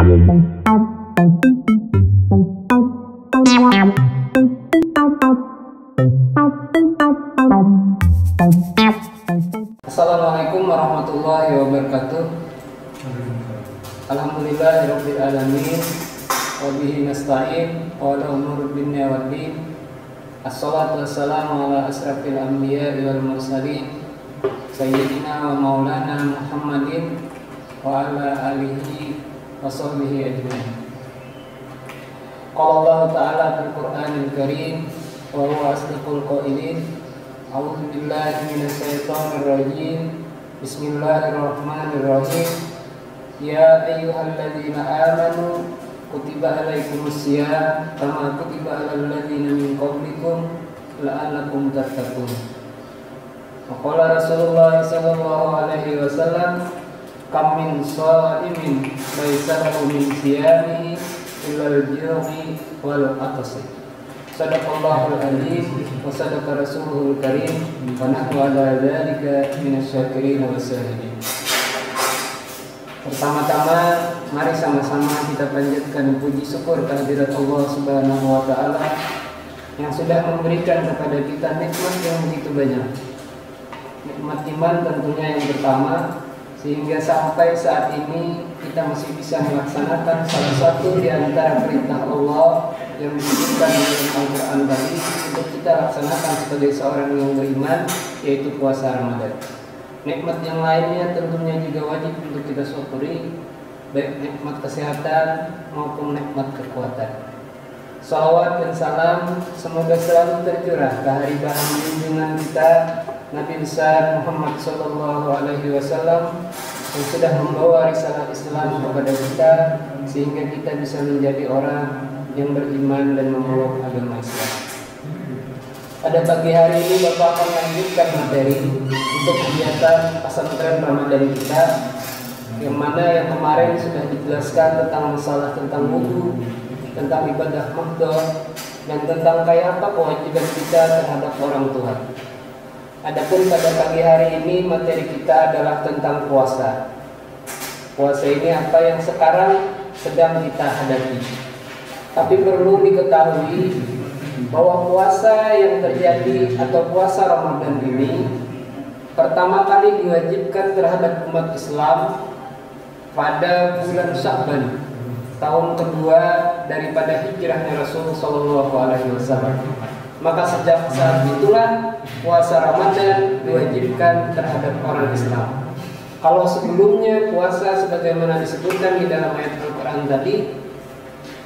Assalamualaikum warahmatullahi wabarakatuh. Alhamdulillahirabbil alamin wa bihi nasta'in wa ala umuri dunya waddin. Assalatu wassalamu ala asrafil anbiya'i wal mursalin sayyidina wa maulana Muhammadin wa ala alihi wa sahbihi ajma'in. Qala Allah ta'ala fil Qur'anil Karim wa huwa asdaqul qailin. A'udzu billahi minasy syaithanir rajim. Bismillahirrahmanirrahim. Ya ayyuhalladzina amanu kutiba alaikumus syiyam kama kutiba alal ladzina min qablikum la'allakum tattaqun. Wa qala Rasulullah sallallahu alaihi wasallam kam min sha'imin laisa lahu min siyamihi illal ju'i wal atasi. Sadaqallahul azim wa sadaqa rasuluhul karim wa nahnu ala dzalika minasyakirin wasyahidin. Pertama-tama mari sama-sama kita panjatkan puji syukur kehadirat Allah Subhanahu wa taala yang sudah memberikan kepada kita nikmat yang begitu banyak. Nikmat iman tentunya yang pertama, sehingga sampai saat ini kita masih bisa melaksanakan salah satu di antara perintah Allah yang disebutkan di Al-Quran tadi untuk kita laksanakan sebagai seorang yang beriman, yaitu puasa Ramadan. Nikmat yang lainnya tentunya juga wajib untuk kita syukuri, baik nikmat kesehatan maupun nikmat kekuatan. Salawat dan salam semoga selalu tercurah ke haribahan junjungan kita Nabi besar Muhammad sallallahu alaihi wasallam yang sudah membawa risalah Islam kepada kita sehingga kita bisa menjadi orang yang beriman dan memeluk agama Islam. Pada pagi hari ini Bapak akan lanjutkan materi untuk kegiatan pesantren Ramadan kita, yang mana yang kemarin sudah dijelaskan tentang masalah tentang wudu, tentang ibadah mahdoh, dan tentang kayak apa kewajiban kita terhadap orang tua. Adapun pada pagi hari ini materi kita adalah tentang puasa. Puasa ini apa yang sekarang sedang kita hadapi. Tapi perlu diketahui bahwa puasa yang terjadi atau puasa Ramadan ini pertama kali diwajibkan terhadap umat Islam pada bulan Sya'ban, tahun kedua daripada hijrahnya Rasul sallallahu alaihi wasallam. Maka sejak saat itulah puasa Ramadan diwajibkan terhadap orang Islam. Kalau sebelumnya puasa sebagaimana disebutkan di dalam ayat Al-Quran tadi,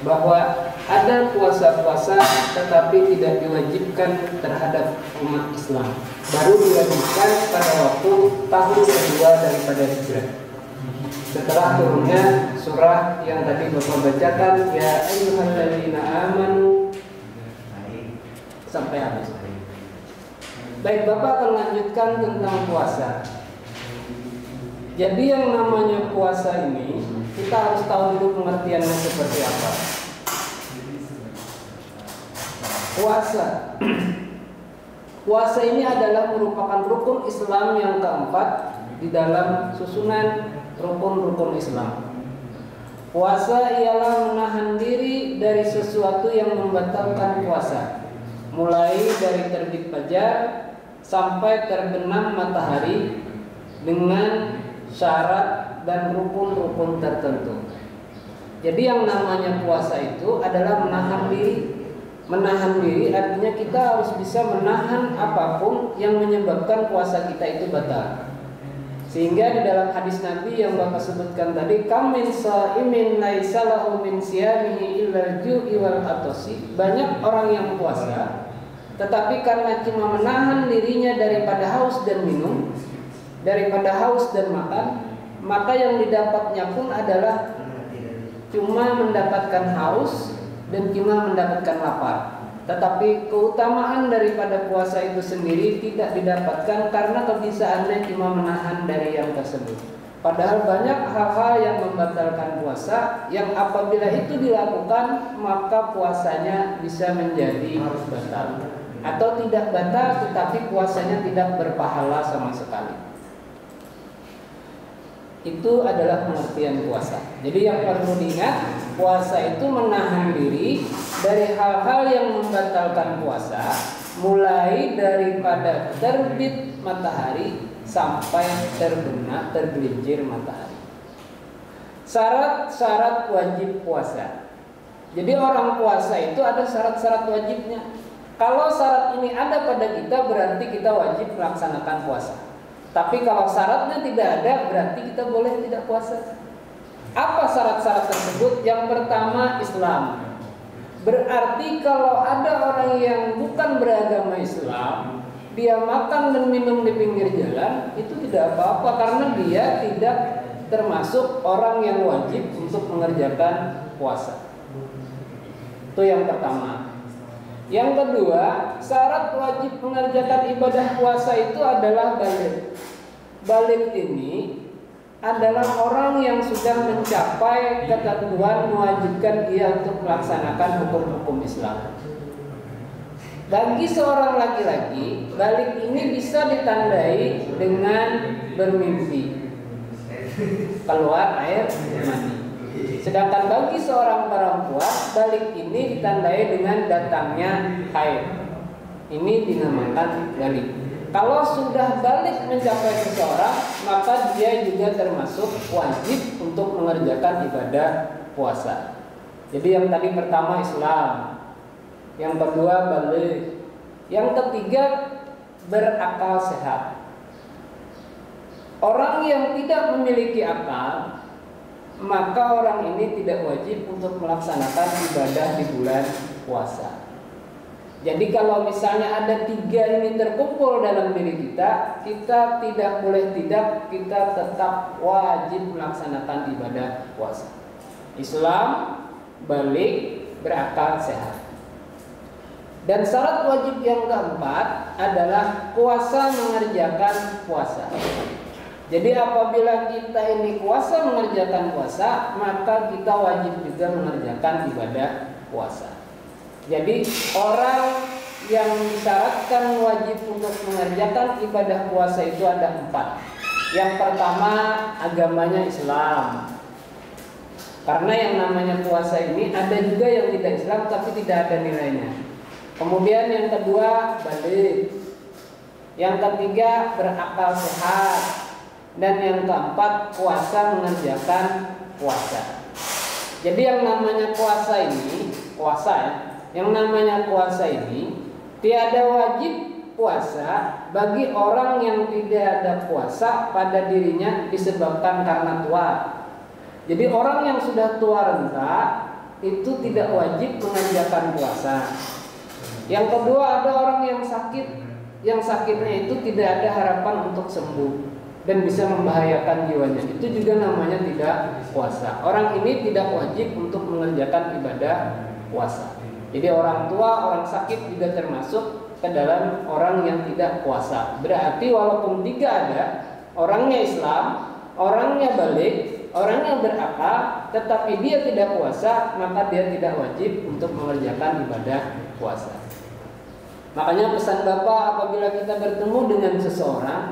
bahwa ada puasa-puasa tetapi tidak diwajibkan terhadap umat Islam, baru diwajibkan pada waktu tahun kedua daripada hijrah, setelah turunnya surah yang tadi Bapak bacakan, ya ayyuhalladzina amanu, sampai habis. Baik, Bapak akan lanjutkan tentang puasa. Jadi yang namanya puasa ini kita harus tahu dulu pengertiannya seperti apa. Puasa ini adalah merupakan rukun Islam yang keempat di dalam susunan rukun-rukun Islam. Puasa ialah menahan diri dari sesuatu yang membatalkan puasa, mulai dari terbit fajar sampai terbenam matahari dengan syarat dan rukun-rukun tertentu. Jadi yang namanya puasa itu adalah menahan diri. Menahan diri artinya kita harus bisa menahan apapun yang menyebabkan puasa kita itu batal. Sehingga di dalam hadis Nabi yang Bapak sebutkan tadi, kam min sha'imin laisa lahu min siyamihi illal ju'i wal atasi. Banyak orang yang puasa tetapi karena cuma menahan dirinya daripada haus dan minum, daripada haus dan makan, maka yang didapatnya pun adalah cuma mendapatkan haus dan cuma mendapatkan lapar. Tetapi keutamaan daripada puasa itu sendiri tidak didapatkan karena kebiasaannya cuma menahan dari yang tersebut. Padahal banyak hal-hal yang membatalkan puasa yang apabila itu dilakukan maka puasanya bisa menjadi batal, atau tidak batal tetapi puasanya tidak berpahala sama sekali. Itu adalah pengertian puasa. Jadi yang perlu diingat, puasa itu menahan diri dari hal-hal yang membatalkan puasa, mulai daripada terbit matahari sampai tergelincir matahari. Syarat-syarat wajib puasa. Jadi orang puasa itu ada syarat-syarat wajibnya. Kalau syarat ini ada pada kita, berarti kita wajib melaksanakan puasa. Tapi kalau syaratnya tidak ada, berarti kita boleh tidak puasa. Apa syarat-syarat tersebut? Yang pertama, Islam. Berarti kalau ada orang yang bukan beragama Islam, dia makan dan minum di pinggir jalan, itu tidak apa-apa, karena dia tidak termasuk orang yang wajib untuk mengerjakan puasa. Itu yang pertama. Yang kedua, syarat wajib mengerjakan ibadah puasa itu adalah balik. Balik ini adalah orang yang sudah mencapai ketentuan mewajibkan dia untuk melaksanakan hukum-hukum Islam. Bagi seorang laki-laki, balik ini bisa ditandai dengan bermimpi, keluar air mani. Sedangkan bagi seorang perempuan, balik ini ditandai dengan datangnya haid. Ini dinamakan balik. Kalau sudah balik mencapai seseorang, maka dia juga termasuk wajib untuk mengerjakan ibadah puasa. Jadi yang tadi pertama Islam, yang kedua balik, yang ketiga berakal sehat. Orang yang tidak memiliki akal, maka orang ini tidak wajib untuk melaksanakan ibadah di bulan puasa. Jadi kalau misalnya ada tiga ini terkumpul dalam diri kita, kita tidak boleh tidak, kita tetap wajib melaksanakan ibadah puasa. Islam, balik, berakal sehat. Dan syarat wajib yang keempat adalah puasa mengerjakan puasa. Jadi apabila kita ini puasa mengerjakan puasa, maka kita wajib juga mengerjakan ibadah puasa. Jadi orang yang disyaratkan wajib untuk mengerjakan ibadah puasa itu ada 4. Yang pertama, agamanya Islam. Karena yang namanya puasa ini ada juga yang tidak Islam tapi tidak ada nilainya. Kemudian yang kedua, balik. Yang ketiga, berakal sehat. Dan yang keempat, puasa mengerjakan puasa. Jadi yang namanya puasa ini, yang namanya puasa ini tiada wajib puasa bagi orang yang tidak ada puasa pada dirinya disebabkan karena tua. Jadi orang yang sudah tua renta itu tidak wajib mengerjakan puasa. Yang kedua, ada orang yang sakit, yang sakitnya itu tidak ada harapan untuk sembuh dan bisa membahayakan jiwanya, itu juga namanya tidak puasa. Orang ini tidak wajib untuk mengerjakan ibadah puasa. Jadi orang tua, orang sakit juga termasuk ke dalam orang yang tidak puasa. Berarti walaupun tiga ada, orangnya Islam, orangnya balik, orangnya berakal, tetapi dia tidak puasa, maka dia tidak wajib untuk mengerjakan ibadah puasa. Makanya pesan Bapak, apabila kita bertemu dengan seseorang,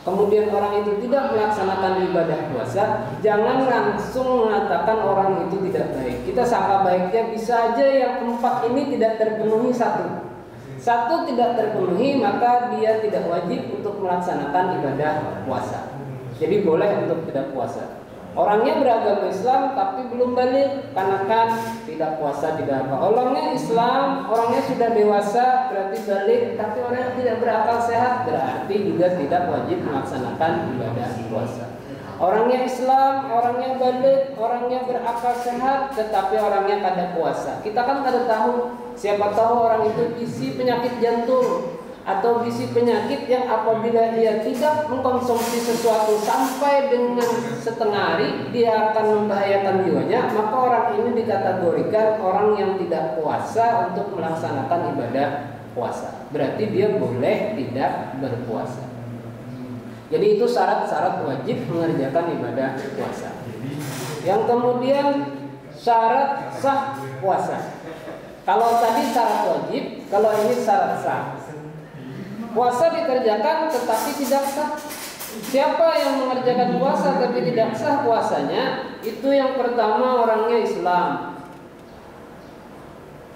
kemudian orang itu tidak melaksanakan ibadah puasa, jangan langsung mengatakan orang itu tidak baik. Kita sangka baiknya, bisa aja yang 4 ini tidak terpenuhi satu tidak terpenuhi, maka dia tidak wajib untuk melaksanakan ibadah puasa. Jadi boleh untuk tidak puasa. Orangnya beragama Islam tapi belum balik, karena kan tidak puasa, tidak apa. Orangnya Islam, orangnya sudah dewasa, berarti balik, tapi orangnya tidak berakal sehat, berarti juga tidak wajib melaksanakan ibadah puasa. Orangnya Islam, orangnya balik, orangnya berakal sehat, tetapi orangnya kada puasa. Kita kan kada tahu, siapa tahu orang itu isi penyakit jantung atau bisi penyakit yang apabila dia tidak mengkonsumsi sesuatu sampai dengan setengah hari dia akan membahayakan jiwanya, maka orang ini dikategorikan orang yang tidak puasa untuk melaksanakan ibadah puasa. Berarti dia boleh tidak berpuasa. Jadi itu syarat-syarat wajib mengerjakan ibadah puasa. Yang kemudian syarat sah puasa. Kalau tadi syarat wajib, kalau ini syarat sah. Puasa dikerjakan tetapi tidak sah. Siapa yang mengerjakan puasa tapi tidak sah puasanya, itu yang pertama orangnya Islam.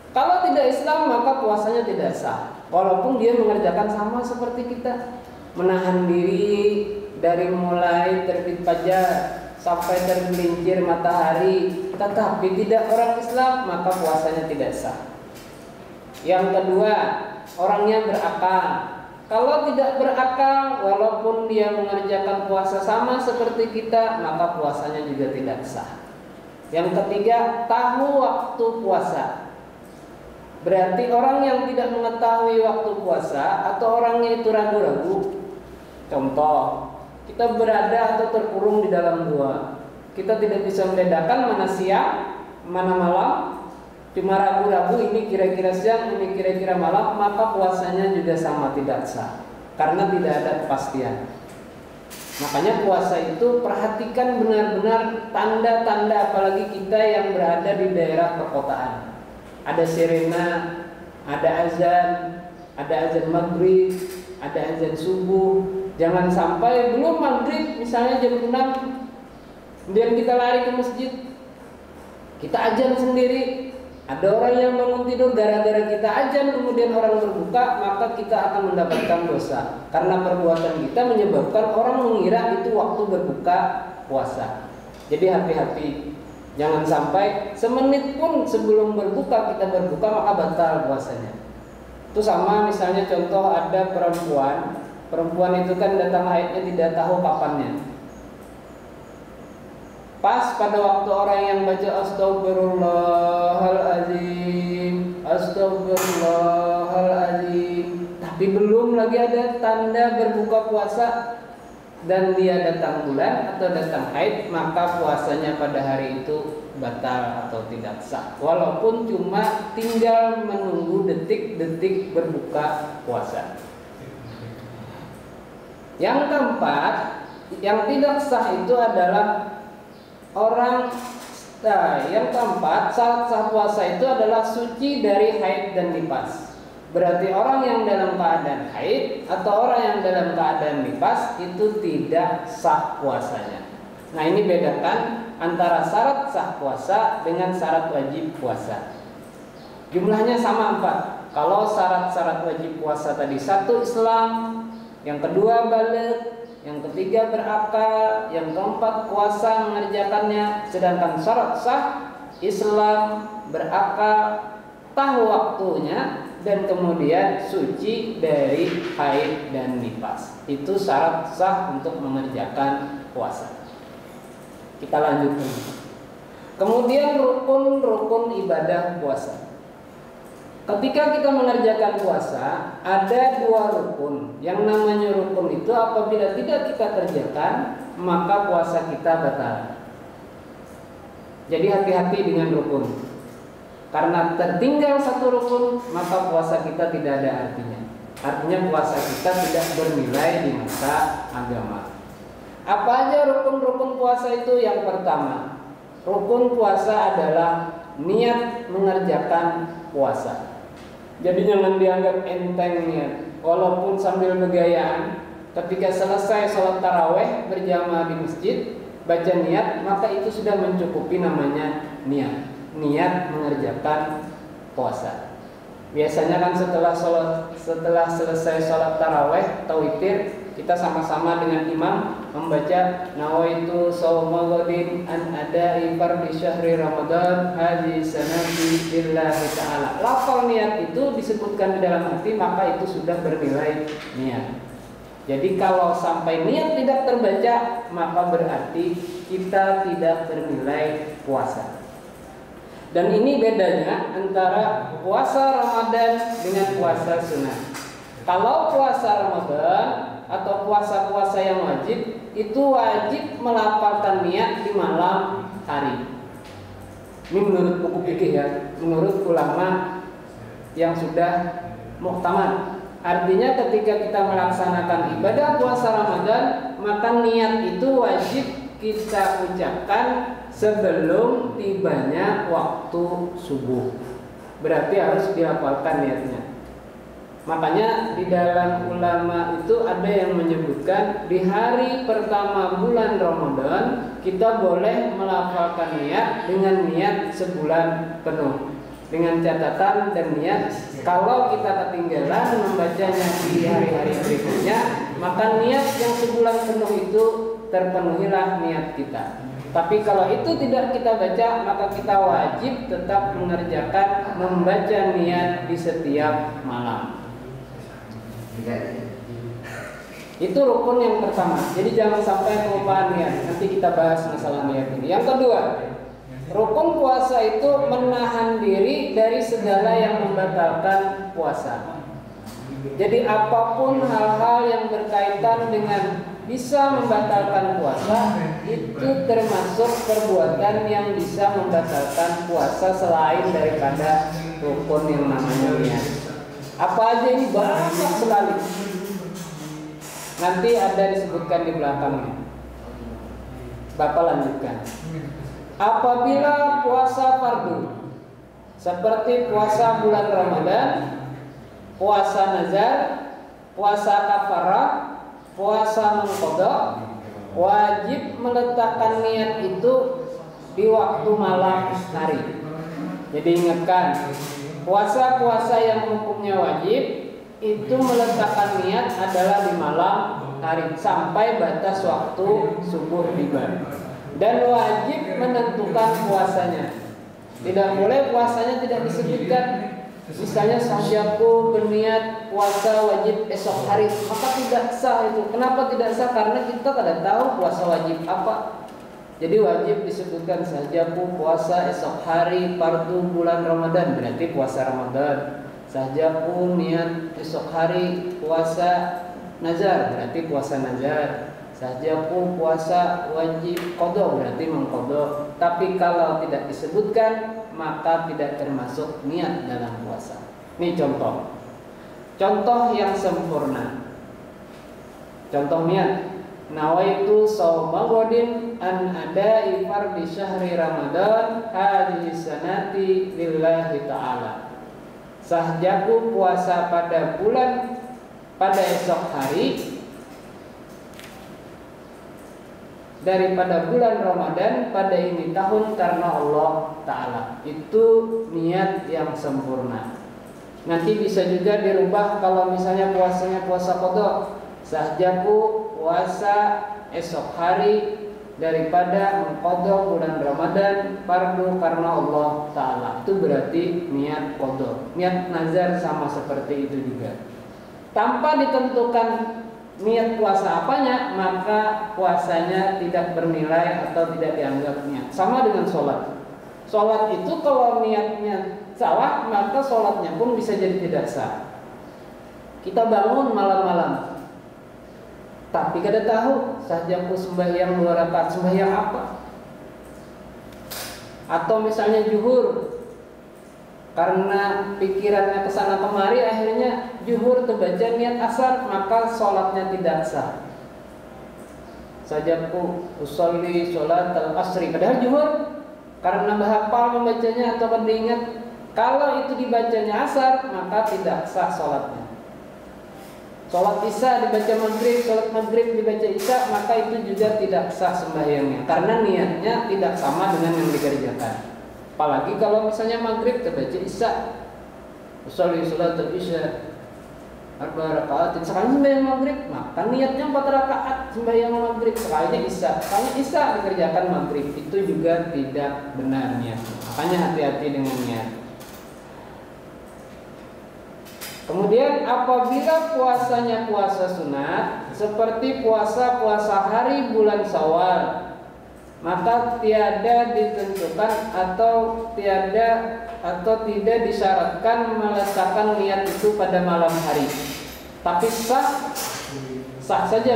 Kalau tidak Islam maka puasanya tidak sah, walaupun dia mengerjakan sama seperti kita, menahan diri dari mulai terbit fajar sampai tergelincir matahari, tetapi tidak orang Islam, maka puasanya tidak sah. Yang kedua, orangnya berakal. Kalau tidak berakal, walaupun dia mengerjakan puasa sama seperti kita, maka puasanya juga tidak sah. Yang ketiga, tahu waktu puasa. Berarti orang yang tidak mengetahui waktu puasa atau orangnya itu ragu-ragu. Contoh, kita berada atau terkurung di dalam gua. Kita tidak bisa membedakan mana siang, mana malam. Cuma ragu-ragu ini kira-kira siang, ini kira-kira malam, maka puasanya juga sama tidak sah, karena tidak ada kepastian. Makanya puasa itu perhatikan benar-benar tanda-tanda, apalagi kita yang berada di daerah perkotaan. Ada sirena, ada azan maghrib, ada azan subuh. Jangan sampai belum maghrib, misalnya jam 6, kemudian kita lari ke masjid, kita azan sendiri. Ada orang yang bangun tidur gara-gara kita azan, kemudian orang berbuka, maka kita akan mendapatkan dosa, karena perbuatan kita menyebabkan orang mengira itu waktu berbuka puasa. Jadi hati-hati, jangan sampai semenit pun sebelum berbuka kita berbuka maka batal puasanya. Itu sama misalnya contoh ada perempuan itu kan datang haidnya tidak tahu kapannya. Pas pada waktu orang yang baca astagfirullahaladzim, astagfirullahaladzim, tapi belum lagi ada tanda berbuka puasa dan dia datang bulan atau datang haid, maka puasanya pada hari itu batal atau tidak sah, walaupun cuma tinggal menunggu detik-detik berbuka puasa. Yang keempat, yang tidak sah itu adalah yang keempat, syarat sah puasa itu adalah suci dari haid dan nifas. Berarti orang yang dalam keadaan haid atau orang yang dalam keadaan nifas itu tidak sah puasanya. Nah, ini bedakan antara syarat sah puasa dengan syarat wajib puasa. Jumlahnya sama 4. Kalau syarat-syarat wajib puasa tadi, 1 Islam, yang kedua baligh, yang ketiga berakal, yang keempat puasa mengerjakannya. Sedangkan syarat sah Islam, berakal, tahu waktunya, dan kemudian suci dari haid dan nifas. Itu syarat sah untuk mengerjakan puasa. Kita lanjutkan. Kemudian rukun-rukun ibadah puasa. Ketika kita mengerjakan puasa, ada 2 rukun. Yang namanya rukun itu apabila tidak kita kerjakan, maka puasa kita batal. Jadi hati-hati dengan rukun. Karena tertinggal 1 rukun, maka puasa kita tidak ada artinya. Artinya puasa kita tidak bernilai di mata agama. Apa aja rukun-rukun puasa itu? Yang pertama, rukun puasa adalah niat mengerjakan puasa. Jadi jangan dianggap enteng niat. Walaupun sambil bergayaan, ketika selesai sholat taraweh berjamaah di masjid, baca niat, maka itu sudah mencukupi, namanya niat. Niat mengerjakan puasa. Biasanya kan setelah selesai sholat taraweh atau witir, kita sama-sama dengan imam membaca nawaitu shauma ghadin an ada'i fardhi syahri Ramadan hadhihi sanati lillahi ta'ala. Lafal niat itu disebutkan di dalam hati, maka itu sudah bernilai niat. Jadi kalau sampai niat tidak terbaca, maka berarti kita tidak bernilai puasa. Dan ini bedanya antara puasa Ramadan dengan puasa sunnah. Kalau puasa Ramadan atau puasa-puasa yang wajib, itu wajib melafalkan niat di malam hari. Ini menurut buku fikih ya, menurut ulama yang sudah muktamad. Artinya ketika kita melaksanakan ibadah puasa Ramadan, maka niat itu wajib kita ucapkan sebelum tibanya waktu subuh. Berarti harus dihafalkan niatnya. Makanya di dalam ulama itu ada yang menyebutkan di hari pertama bulan Ramadan kita boleh melafalkan niat dengan niat sebulan penuh, dengan catatan dan niat kalau kita ketinggalan membacanya di hari-hari berikutnya, maka niat yang sebulan penuh itu terpenuhilah niat kita. Tapi kalau itu tidak kita baca, maka kita wajib tetap mengerjakan membaca niat di setiap malam. Itu rukun yang pertama. Jadi jangan sampai kelupaan niat. Nanti kita bahas masalah niat ini. Yang kedua, rukun puasa itu menahan diri dari segala yang membatalkan puasa. Jadi apapun hal-hal yang berkaitan dengan bisa membatalkan puasa, itu termasuk perbuatan yang bisa membatalkan puasa selain daripada rukun yang namanya niat. Apa aja ini banyak sekali. Nanti ada disebutkan di belakangnya. Bapak lanjutkan. Apabila puasa fardu seperti puasa bulan Ramadan, puasa nazar, puasa kafarah, puasa mengqadha, wajib meletakkan niat itu di waktu malam hari. Jadi ingatkan, puasa-puasa yang hukumnya wajib itu meletakkan niat adalah di malam hari sampai batas waktu subuh tiba. Dan wajib menentukan puasanya. Tidak boleh puasanya tidak disebutkan. Misalnya sahajaku berniat puasa wajib esok hari, maka tidak sah itu. Kenapa tidak sah? Karena kita tidak tahu puasa wajib apa. Jadi wajib disebutkan sahajaku puasa esok hari fardu bulan Ramadan, berarti puasa Ramadan. Sahajaku niat esok hari puasa nazar, berarti puasa nazar. Sahajaku puasa wajib qadha, berarti mengqadha. Tapi kalau tidak disebutkan, maka tidak termasuk niat dalam puasa. Ini contoh. Contoh yang sempurna. Contoh niat. Nawaitu shauma ghadin an ada'i fardhi syahri Ramadan hadhihi sanati lillahi ta'ala. Sahajaku puasa pada esok hari daripada bulan Ramadan pada ini tahun karena Allah Ta'ala. Itu niat yang sempurna. Nanti bisa juga dirubah kalau misalnya puasanya puasa qadha. Sahajaku puasa esok hari daripada mengqadha bulan Ramadan fardu karena Allah Ta'ala. Itu berarti niat qadha. Niat nazar sama seperti itu juga. Tanpa ditentukan niat puasa apanya, maka puasanya tidak bernilai atau tidak dianggap niat. Sama dengan sholat. Sholat itu kalau niatnya salah, maka sholatnya pun bisa jadi tidak sah. Kita bangun malam-malam, tapi kada tahu sahajaku sembahyang 2 rakaat, sembahyang apa? Atau misalnya zuhur, karena pikirannya kesana kemari, akhirnya zuhur terbaca niat asar, maka sholatnya tidak sah. Sahajaku usolli sholat al-asri, padahal zuhur, karena bahapal membacanya atau kada ingat, kalau itu dibacanya asar, maka tidak sah sholatnya. Sholat isya dibaca maghrib, sholat maghrib dibaca isya, maka itu juga tidak sah sembahyangnya, karena niatnya tidak sama dengan yang dikerjakan. Apalagi kalau misalnya maghrib terbaca isya, usolli sholat isya 4 rakaat, sekali sembahyang maghrib, maka niatnya 4 rakaat sembahyang maghrib, sekalinya isya. Kalau isya dikerjakan maghrib, itu juga tidak benar niatnya. Makanya hati-hati dengan niat. Kemudian apabila puasanya puasa sunat seperti puasa hari bulan Syawal, maka tiada ditentukan atau tidak disyaratkan meletakkan niat itu pada malam hari. Tapi sah saja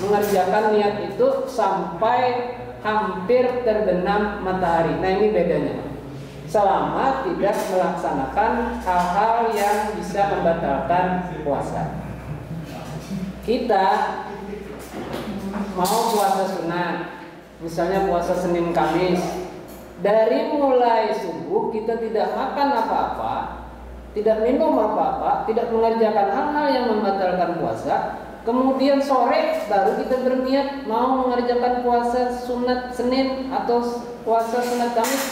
mengerjakan niat itu sampai hampir terbenam matahari. Nah, ini bedanya. Selama tidak melaksanakan hal-hal yang bisa membatalkan puasa. Kita mau puasa sunat, misalnya puasa Senin Kamis, dari mulai subuh kita tidak makan apa-apa tidak minum apa-apa, tidak mengerjakan hal-hal yang membatalkan puasa, kemudian sore baru kita berniat mau mengerjakan puasa sunat Senin atau puasa sunat Kamis,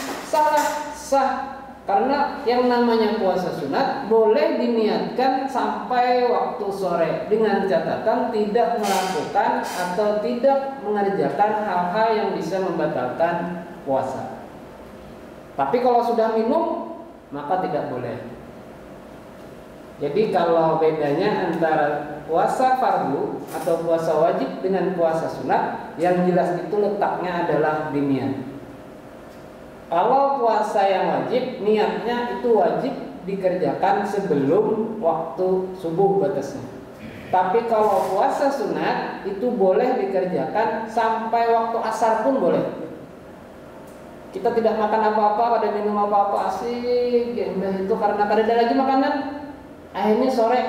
sah. Karena yang namanya puasa sunat boleh diniatkan sampai waktu sore dengan catatan tidak melakukan atau tidak mengerjakan hal-hal yang bisa membatalkan puasa. Tapi kalau sudah minum maka tidak boleh. Jadi kalau bedanya antara puasa fardu atau puasa wajib dengan puasa sunat, yang jelas itu letaknya adalah di niat. Kalau puasa yang wajib, niatnya itu wajib dikerjakan sebelum waktu subuh batasnya. Tapi kalau puasa sunat itu boleh dikerjakan sampai waktu asar pun boleh. Kita tidak makan apa-apa, pada minum apa-apa, asik itu karena kada lagi makanan. Akhirnya sore,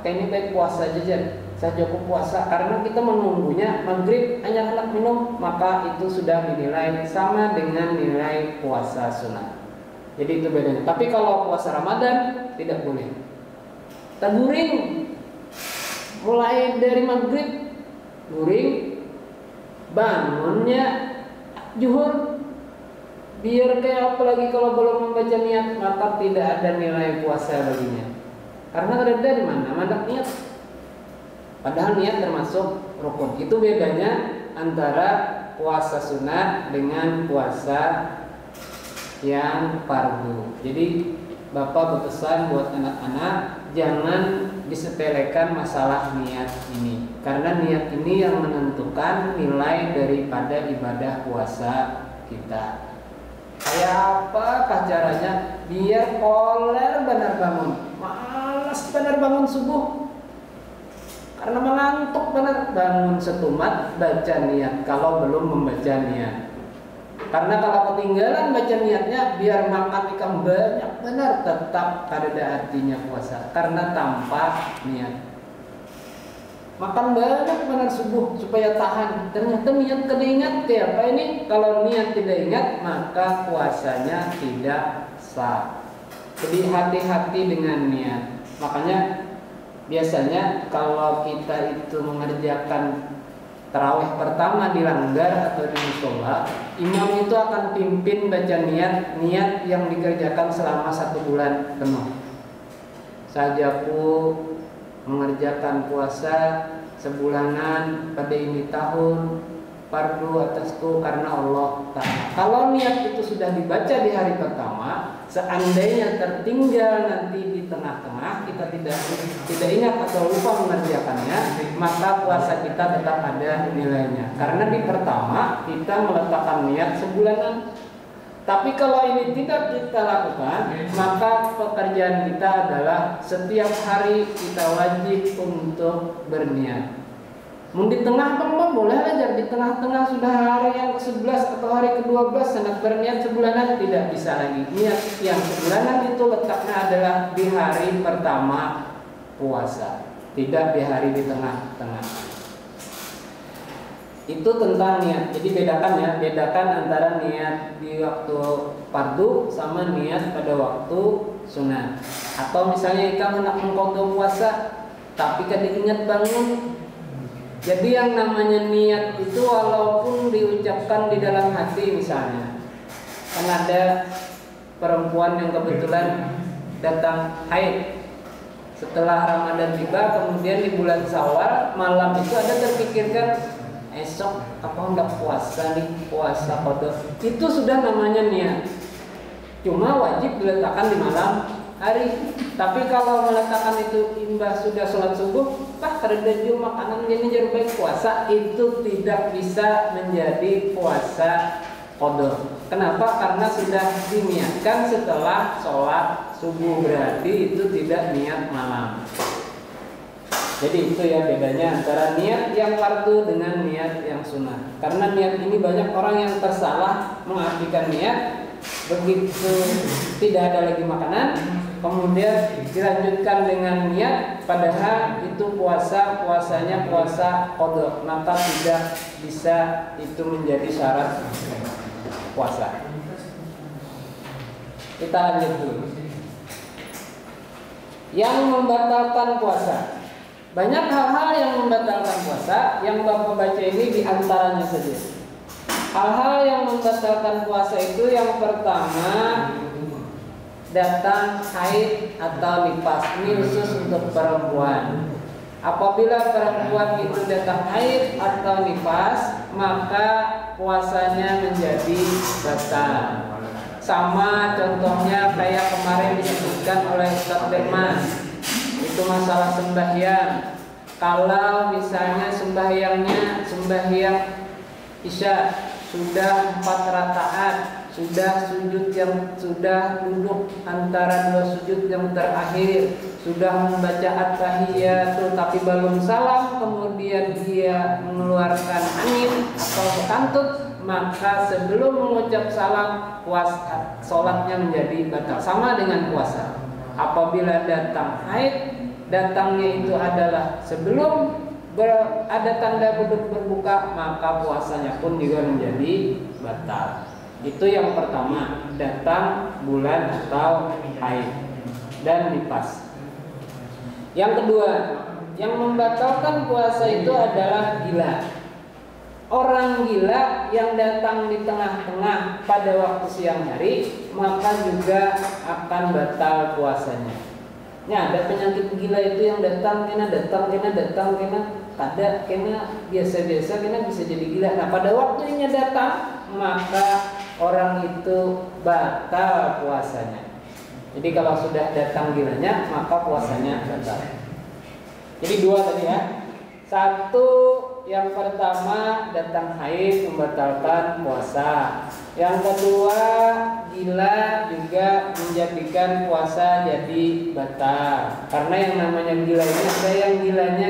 kayaknya baik puasa aja, saya cukup puasa. Karena kita menunggunya maghrib hanya hendak minum, maka itu sudah dinilai sama dengan nilai puasa sunat. Jadi itu bedanya. Tapi kalau puasa Ramadan tidak boleh. Kita guring mulai dari maghrib, guring, bangunnya zuhur. Biar kayak apalagi kalau belum membaca niat, maka tidak ada nilai puasa baginya. Karena ada di mana? Mandak niat. Padahal niat termasuk rukun. Itu bedanya antara puasa sunat dengan puasa yang fardu. Jadi Bapak berpesan buat anak-anak, jangan disepelekan masalah niat ini. Karena niat ini yang menentukan nilai daripada ibadah puasa kita. Kayak apakah caranya biar koler benar bangun? Malas benar bangun subuh karena mengantuk benar. Bangun setumat, baca niat kalau belum membaca niat. Karena kalau ketinggalan baca niatnya, biar makan ikan banyak benar, tetap ada artinya puasa karena tanpa niat. Makan banyak benar subuh supaya tahan. Ternyata niat kada ingat, kayak apa ini? Kalau niat tidak ingat maka puasanya tidak sah. Jadi hati-hati dengan niat. Makanya biasanya kalau kita itu mengerjakan tarawih pertama di langgar atau di musola, imam itu akan pimpin baca niat yang dikerjakan selama 1 bulan penuh. Sajaku mengerjakan puasa sebulanan pada ini tahun, fardu atasku karena Allah Ta'ala. Kalau niat itu sudah dibaca di hari pertama, seandainya tertinggal nanti di tengah-tengah, kita tidak ingat atau lupa mengerjakannya, maka puasa kita tetap ada nilainya. Karena di pertama kita meletakkan niat sebulanan. Tapi kalau ini tidak kita lakukan, maka pekerjaan kita adalah setiap hari kita wajib untuk berniat. Mau di tengah boleh aja, di tengah-tengah sudah hari yang ke-11 atau hari ke-12 hendak berniat sebulanan, tidak bisa lagi. Niat yang sebulanan itu letaknya adalah di hari pertama puasa, tidak di hari di tengah-tengah. Itu tentang niat. Jadi bedakan antara niat di waktu fardu sama niat pada waktu sunat. Atau misalnya kamu hendak mengqadha puasa tapi kada ingat bangun. Jadi yang namanya niat itu walaupun diucapkan di dalam hati, misalnya kan ada perempuan yang kebetulan datang haid setelah Ramadan tiba, kemudian di bulan Syawal malam itu ada terpikirkan esok apa hendak puasa nih, puasa qadha. Itu sudah namanya niat. Cuma wajib diletakkan di malam hari. Tapi kalau meletakkan itu imbas sudah sholat subuh, kada jual makanan jadi jarum baik puasa, itu tidak bisa menjadi puasa qadha. Kenapa? Karena sudah diniatkan setelah sholat subuh, berarti itu tidak niat malam. Jadi itu ya bedanya antara niat yang fardu dengan niat yang sunnah. Karena niat ini banyak orang yang tersalah mengartikan niat begitu tidak ada lagi makanan, kemudian dilanjutkan dengan niat, padahal itu puasanya puasa qadha, maka tidak bisa itu menjadi syarat puasa. Kita lanjut dulu. Yang membatalkan puasa. Banyak hal-hal yang membatalkan puasa. Yang Bapak baca ini diantaranya saja. Hal-hal yang membatalkan puasa itu yang pertama, datang haid atau nifas. Ini khusus untuk perempuan. Apabila perempuan itu datang haid atau nifas, maka puasanya menjadi batal. Sama contohnya kayak kemarin disebutkan oleh Ustaz Firman, itu masalah sembahyang. Kalau misalnya sembahyang Isya sudah 4 rakaat, sudah duduk antara 2 sujud yang terakhir, sudah membaca at-tahiyyatu tapi belum salam, kemudian dia mengeluarkan angin atau berkantut, maka sebelum mengucap salam sholatnya menjadi batal. Sama dengan puasa. Apabila datang haid, datangnya itu adalah sebelum ada tanda berbuka, maka puasanya pun juga menjadi batal. Itu yang pertama, datang bulan atau haid dan nifas. Yang kedua, yang membatalkan puasa itu adalah gila. Orang gila yang datang di tengah-tengah pada waktu siang hari, maka juga akan batal puasanya. Ya, ada penyakit gila itu yang datang kena biasa-biasa kena bisa jadi gila. Nah, pada waktunya datang, maka orang itu batal puasanya. Jadi kalau sudah datang gilanya, maka puasanya batal. Jadi 2 tadi ya. 1, yang pertama datang haid membatalkan puasa. Yang kedua, gila juga menjadikan puasa jadi batal. Karena yang namanya gila ini ada yang gilanya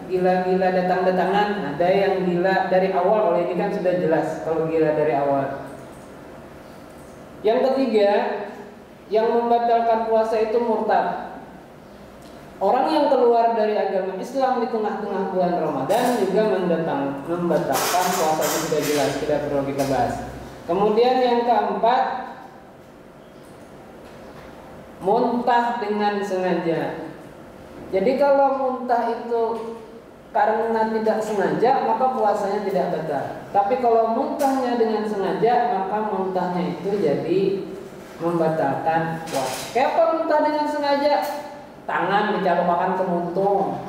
gila datang-datangan, ada yang gila dari awal. Kalau ini kan sudah jelas kalau gila dari awal. Yang ketiga, yang membatalkan puasa itu murtad. Orang yang keluar dari agama Islam di tengah-tengah bulan Ramadan juga membatalkan puasa, itu sudah jelas, tidak perlu kita bahas. Kemudian yang keempat, muntah dengan sengaja. Jadi kalau muntah itu karena tidak sengaja, maka puasanya tidak batal. Tapi kalau muntahnya dengan sengaja, maka muntahnya itu jadi membatalkan puasa. Kayak apa muntah dengan sengaja? Tangan dicalupakan ke muntung,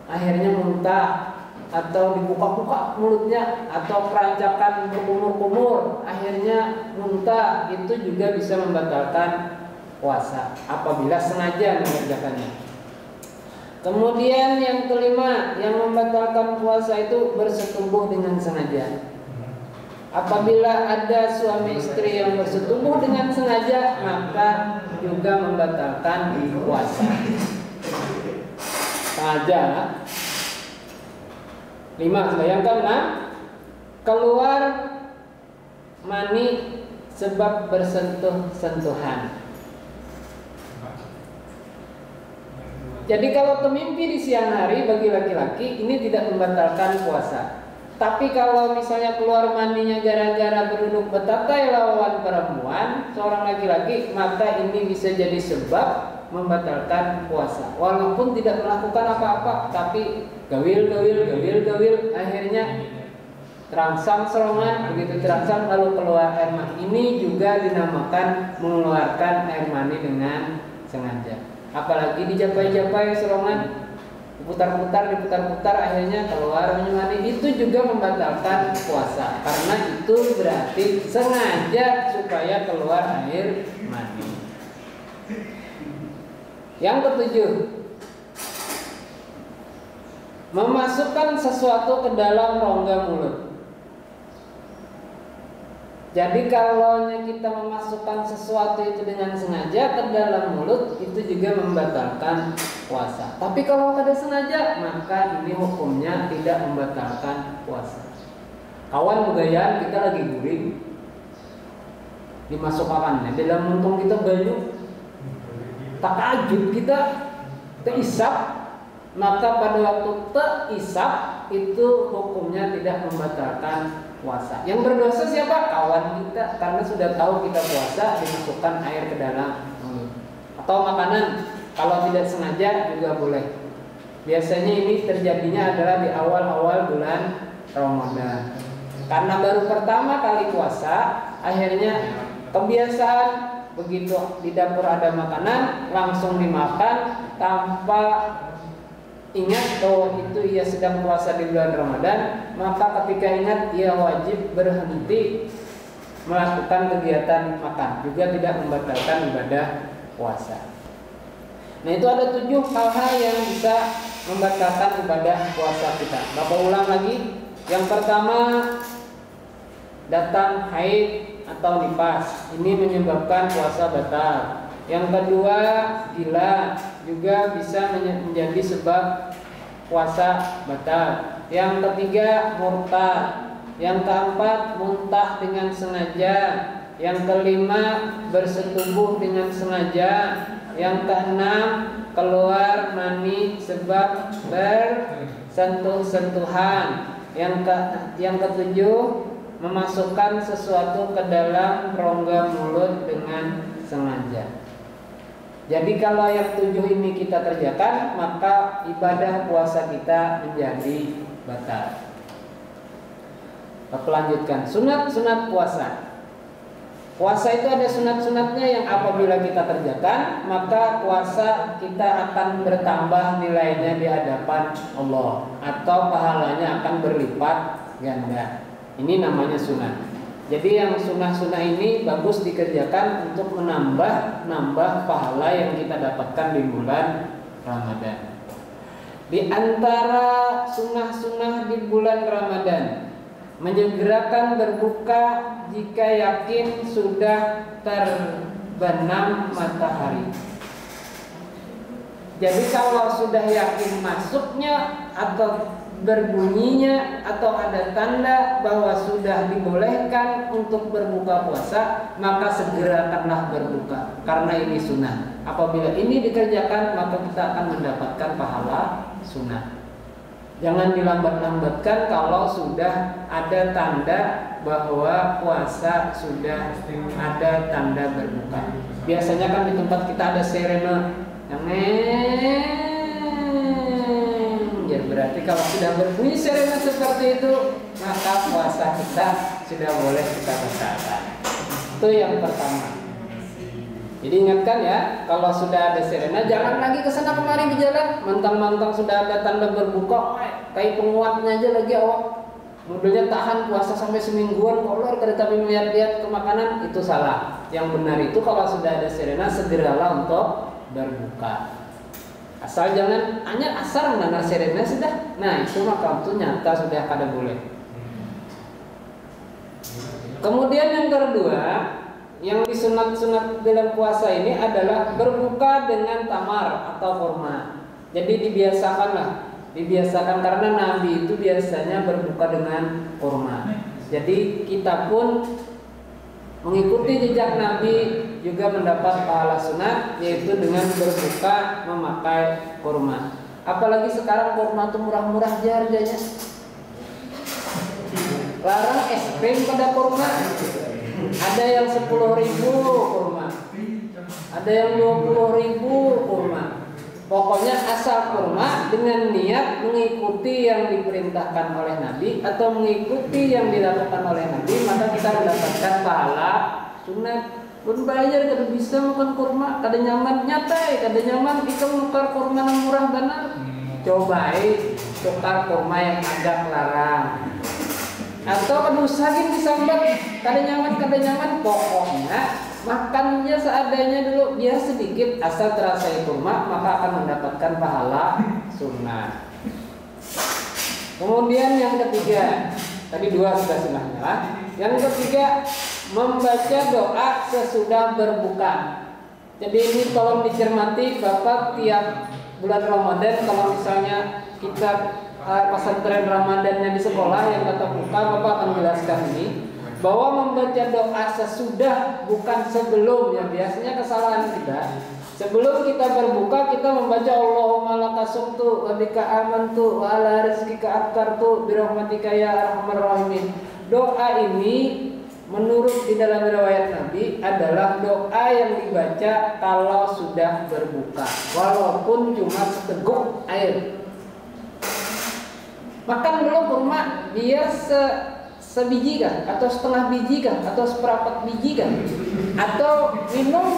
akhirnya muntah, atau dibuka-buka mulutnya, atau kerancakan berkumur-kumur, akhirnya muntah. Itu juga bisa membatalkan puasa apabila sengaja mengerjakannya. Kemudian yang kelima, yang membatalkan puasa itu bersetubuh dengan sengaja. Apabila ada suami istri yang bersetubuh dengan sengaja, maka juga membatalkan puasa. Sengaja. 5, yang keenam, keluar mani sebab bersentuh-sentuhan. Jadi kalau termimpi di siang hari bagi laki-laki ini tidak membatalkan puasa. Tapi kalau misalnya keluar mandinya gara-gara berduduk betatai lawan perempuan, seorang laki-laki, maka ini bisa jadi sebab membatalkan puasa. Walaupun tidak melakukan apa-apa, tapi gawil, akhirnya terangsang serongan, begitu terangsang lalu keluar air mani. Ini juga dinamakan mengeluarkan air mani dengan sengaja. Apalagi dijapai-japai serongan, diputar-putar, akhirnya keluar mani, itu juga membatalkan puasa. Karena itu berarti sengaja supaya keluar air mani. Yang ketujuh, memasukkan sesuatu ke dalam rongga mulut. Jadi kalau kita memasukkan sesuatu itu dengan sengaja ke dalam mulut, itu juga membatalkan puasa. Tapi kalau tidak sengaja, maka ini hukumnya tidak membatalkan puasa. Kawan begayaan, kita lagi guring, dimasukkan dalam muntung kita baju, tak ajub kita terisap, maka pada waktu terisap itu hukumnya tidak membatalkan puasa. Yang berdosa siapa? Kawan kita, karena sudah tahu kita puasa dimasukkan air ke dalam mulut. Atau makanan Kalau tidak sengaja juga boleh. Biasanya ini terjadinya adalah di awal-awal bulan Ramadan. Karena baru pertama kali puasa, akhirnya kebiasaan begitu di dapur ada makanan langsung dimakan tanpa ingat bahwa itu ia sedang puasa di bulan Ramadan. Maka ketika ingat, ia wajib berhenti melakukan kegiatan makan, juga tidak membatalkan ibadah puasa. Nah, itu ada 7 hal-hal yang bisa membatalkan ibadah puasa kita. Bapak ulang lagi. Yang pertama, datang haid atau nifas. Ini menyebabkan puasa batal. Yang kedua, gila, juga bisa menjadi sebab puasa batal. Yang ketiga, murtad. Yang keempat, muntah dengan sengaja. Yang kelima, bersetubuh dengan sengaja. Yang keenam, keluar mani sebab bersentuh-sentuhan. Yang ketujuh, memasukkan sesuatu ke dalam rongga mulut dengan sengaja. Jadi kalau yang 7 ini kita kerjakan, maka ibadah puasa kita menjadi batal. Kita lanjutkan sunat-sunat puasa. Puasa itu ada sunat-sunatnya yang apabila kita kerjakan, maka puasa kita akan bertambah nilainya di hadapan Allah, atau pahalanya akan berlipat ganda. Ini namanya sunat. Jadi yang sunnah-sunnah ini bagus dikerjakan untuk menambah pahala yang kita dapatkan di bulan Ramadan. Di antara sunnah-sunnah di bulan Ramadan, menyegerakan berbuka jika yakin sudah terbenam matahari. Jadi kalau sudah yakin masuknya atau berbunyinya atau ada tanda bahwa sudah dibolehkan untuk berbuka puasa, maka segerakanlah berbuka, karena ini sunnah. Apabila ini dikerjakan, maka kita akan mendapatkan pahala sunnah. Jangan dilambat-lambatkan kalau sudah ada tanda bahwa puasa sudah ada tanda berbuka. Biasanya kan di tempat kita ada sirene yang berarti kalau sudah berbunyi sirene seperti itu, maka puasa kita sudah boleh kita batalkan. Itu yang pertama. Jadi ingatkan ya, kalau sudah ada sirene, jangan lagi kesana kemari berjalan, mentang-mentang sudah ada tanda berbuka, kayak penguatnya aja lagi awak. Modelnya tahan puasa sampai semingguan, kolor tapi melihat-lihat ke makanan, itu salah. Yang benar itu kalau sudah ada sirene, segeralah untuk berbuka. Asal jangan hanya asal mendengar sirene sudah. Nah, itu maka itu nyata sudah kada boleh. Kemudian yang kedua, yang disunat-sunat dalam puasa ini adalah berbuka dengan tamar atau kurma. Jadi dibiasakan karena Nabi itu biasanya berbuka dengan kurma. Jadi kita pun mengikuti jejak Nabi juga mendapat pahala sunat, yaitu dengan berbuka memakai kurma. Apalagi sekarang kurma itu murah-murah aja harganya. Larang es krim pada kurma. Ada yang 10.000 kurma, ada yang 20.000 kurma. Pokoknya asal kurma dengan niat mengikuti yang diperintahkan oleh Nabi atau mengikuti yang dilakukan oleh Nabi, maka kita mendapatkan pahala sunat. Pun bayar kada bisa makan kurma, kada nyaman nyatai, kada nyaman kita nukar kurma yang murah benar. Cobai tukar kurma yang agak larang. Atau kada usah disambat, kada nyaman, pokoknya makannya seadanya dulu, biar sedikit asal terasa kurma, maka akan mendapatkan pahala sunnah. Kemudian yang ketiga, tadi 2 sudah sunnahnya lah. Yang ketiga, membaca doa sesudah berbuka. Jadi ini tolong dicermati Bapak, tiap bulan Ramadan kalau misalnya kita pesantren Ramadannya di sekolah yang tatap muka, Bapak akan jelaskan ini bahwa membaca doa sesudah bukan sebelum, ya biasanya kesalahan kita. Sebelum kita berbuka kita membaca Allahumma lakasumtu wa bika amantu wa ala rizqika aftartu bi rahmatika ya arhamar rahimin. Doa ini menurut di dalam riwayat Nabi adalah doa yang dibaca kalau sudah berbuka, walaupun cuma seteguk air. Makan belum kurma, dia sebiji kah, atau setengah biji kah, atau seperempat biji kah, atau minum